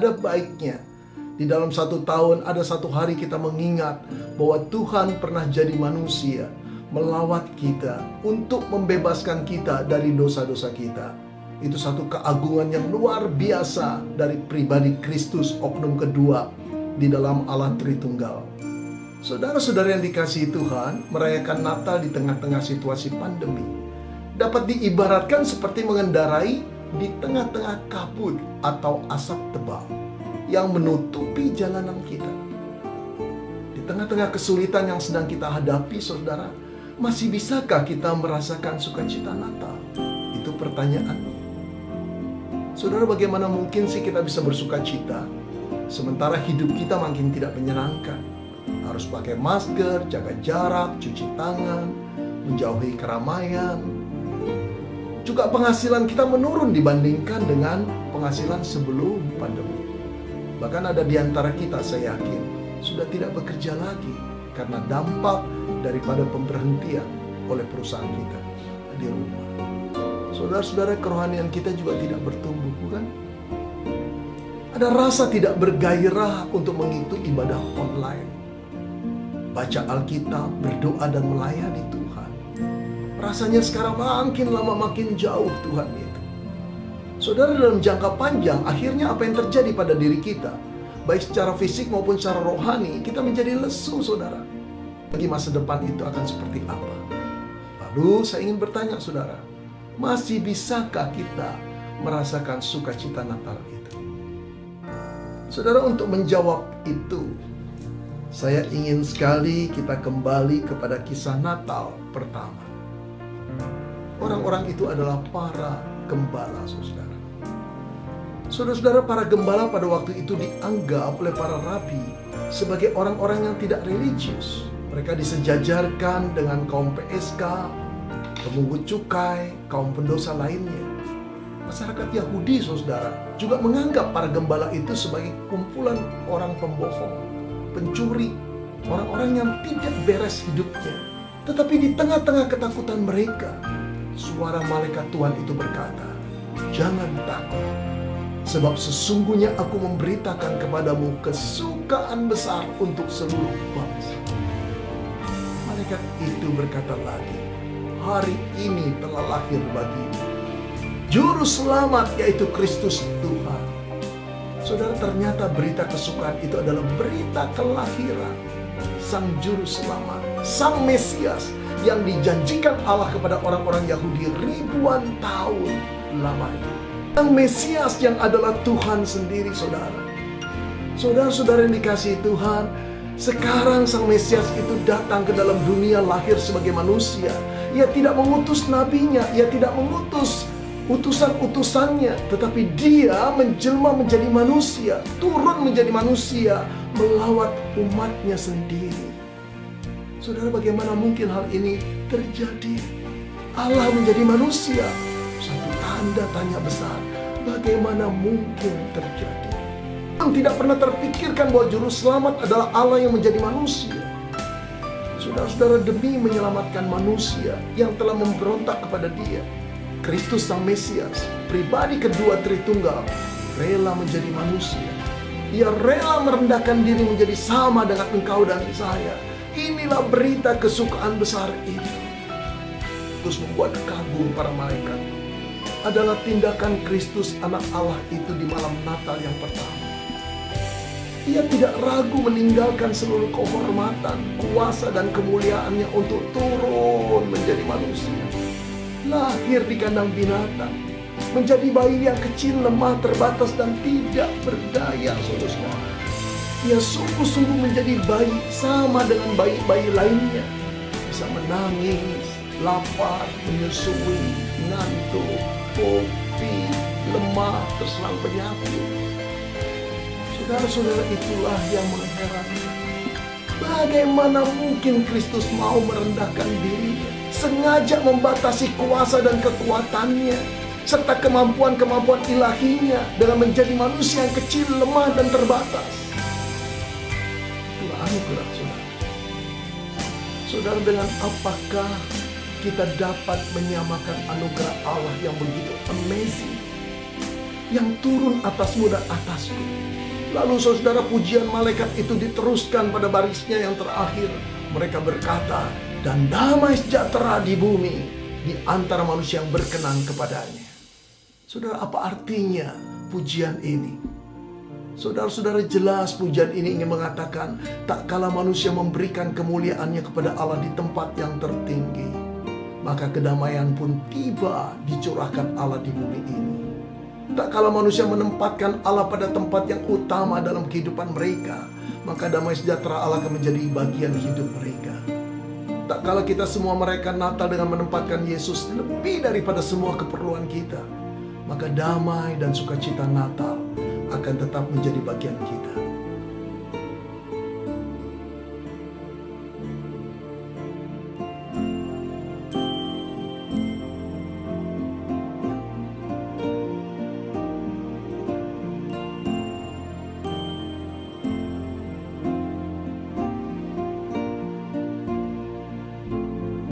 Ada baiknya di dalam 1 tahun ada 1 hari kita mengingat bahwa Tuhan pernah jadi manusia, melawat kita untuk membebaskan kita dari dosa-dosa kita. Itu satu keagungan yang luar biasa dari pribadi Kristus, oknum kedua di dalam Allah Tritunggal. Saudara-saudara yang dikasihi Tuhan, merayakan Natal di tengah-tengah situasi pandemi dapat diibaratkan seperti mengendarai di tengah-tengah kabut atau asap tebal yang menutupi jalanan kita. Di tengah-tengah kesulitan yang sedang kita hadapi, saudara, masih bisakah kita merasakan sukacita Natal? Itu pertanyaannya. Saudara, bagaimana mungkin sih kita bisa bersukacita sementara hidup kita makin tidak menyenangkan? Harus pakai masker, jaga jarak, cuci tangan, menjauhi keramaian. Juga penghasilan kita menurun dibandingkan dengan penghasilan sebelum pandemi. Bahkan ada di antara kita, saya yakin, sudah tidak bekerja lagi karena dampak daripada pemberhentian oleh perusahaan kita di rumah. Saudara-saudara, kerohanian kita juga tidak bertumbuh, bukan? Ada rasa tidak bergairah untuk mengikuti ibadah online, baca Alkitab, berdoa dan melayani Tuhan. Rasanya sekarang makin lama makin jauh Tuhan itu. Saudara, dalam jangka panjang, akhirnya apa yang terjadi pada diri kita, baik secara fisik maupun secara rohani, kita menjadi lesu, saudara. Bagi masa depan itu akan seperti apa? Lalu saya ingin bertanya, saudara, masih bisakah kita merasakan sukacita Natal itu? Saudara, untuk menjawab itu, saya ingin sekali kita kembali kepada kisah Natal pertama. Orang-orang itu adalah para gembala, saudara. Saudara-saudara, para gembala pada waktu itu dianggap oleh para rabi sebagai orang-orang yang tidak religius. Mereka disejajarkan dengan kaum PSK, pemungut cukai, kaum pendosa lainnya. Masyarakat Yahudi, saudara, juga menganggap para gembala itu sebagai kumpulan orang pembohong, pencuri, orang-orang yang tidak beres hidupnya. Tetapi di tengah-tengah ketakutan mereka, suara malaikat Tuhan itu berkata, "Jangan takut, sebab sesungguhnya aku memberitakan kepadamu kesukaan besar untuk seluruh bangsa." Malaikat itu berkata lagi, "Hari ini telah lahir bagimu Juru Selamat, yaitu Kristus Tuhan." Saudara, ternyata berita kesukaan itu adalah berita kelahiran Sang Juru Selamat, Sang Mesias yang dijanjikan Allah kepada orang-orang Yahudi ribuan tahun lamanya. Sang Mesias yang adalah Tuhan sendiri, saudara. Saudara-saudara yang dikasihi Tuhan, sekarang Sang Mesias itu datang ke dalam dunia, lahir sebagai manusia. Ia tidak mengutus nabinya, ia tidak mengutus utusan-utusannya, tetapi dia menjelma menjadi manusia, turun menjadi manusia, melawat umatnya sendiri. Saudara, bagaimana mungkin hal ini terjadi? Allah menjadi manusia, satu tanda tanya besar. Bagaimana mungkin terjadi? Yang tidak pernah terpikirkan bahwa Juru Selamat adalah Allah yang menjadi manusia. Saudara-saudara, demi menyelamatkan manusia yang telah memberontak kepada Dia, Kristus Sang Mesias, pribadi kedua Tritunggal, rela menjadi manusia. Ia rela merendahkan diri menjadi sama dengan engkau dan saya. Inilah berita kesukaan besar itu. Terus membuat kagum para malaikat adalah tindakan Kristus anak Allah itu di malam Natal yang pertama. Ia tidak ragu meninggalkan seluruh kehormatan, kuasa dan kemuliaannya untuk turun menjadi manusia. Lahir di kandang binatang, menjadi bayi yang kecil, lemah, terbatas dan tidak berdaya, saudara. Ia sungguh-sungguh menjadi bayi sama dengan bayi-bayi lainnya. Bisa menangis, lapar, menyusui, ngantuk, kopi, lemah, terserang penyakit. Saudara-saudara, itulah yang mengherankan. Bagaimana mungkin Kristus mau merendahkan dirinya, sengaja membatasi kuasa dan kekuatannya, serta kemampuan-kemampuan ilahinya dengan menjadi manusia yang kecil, lemah, dan terbatas. Itulah anugerah, saudara. Saudara, dengan apakah kita dapat menyamakan anugerah Allah yang begitu amazing, yang turun atasmu dan atasku. Lalu saudara, pujian malaikat itu diteruskan pada barisnya yang terakhir. Mereka berkata, dan damai sejahtera di bumi di antara manusia yang berkenan kepadanya. Saudara, apa artinya pujian ini? Saudara-saudara, jelas pujian ini ingin mengatakan, tak kala manusia memberikan kemuliaannya kepada Allah di tempat yang tertinggi, maka kedamaian pun tiba dicurahkan Allah di bumi ini. Tak kala manusia menempatkan Allah pada tempat yang utama dalam kehidupan mereka, maka damai sejahtera Allah akan menjadi bagian hidup mereka. Tak kala kita semua merayakan Natal dengan menempatkan Yesus lebih daripada semua keperluan kita, maka damai dan sukacita Natal akan tetap menjadi bagian kita.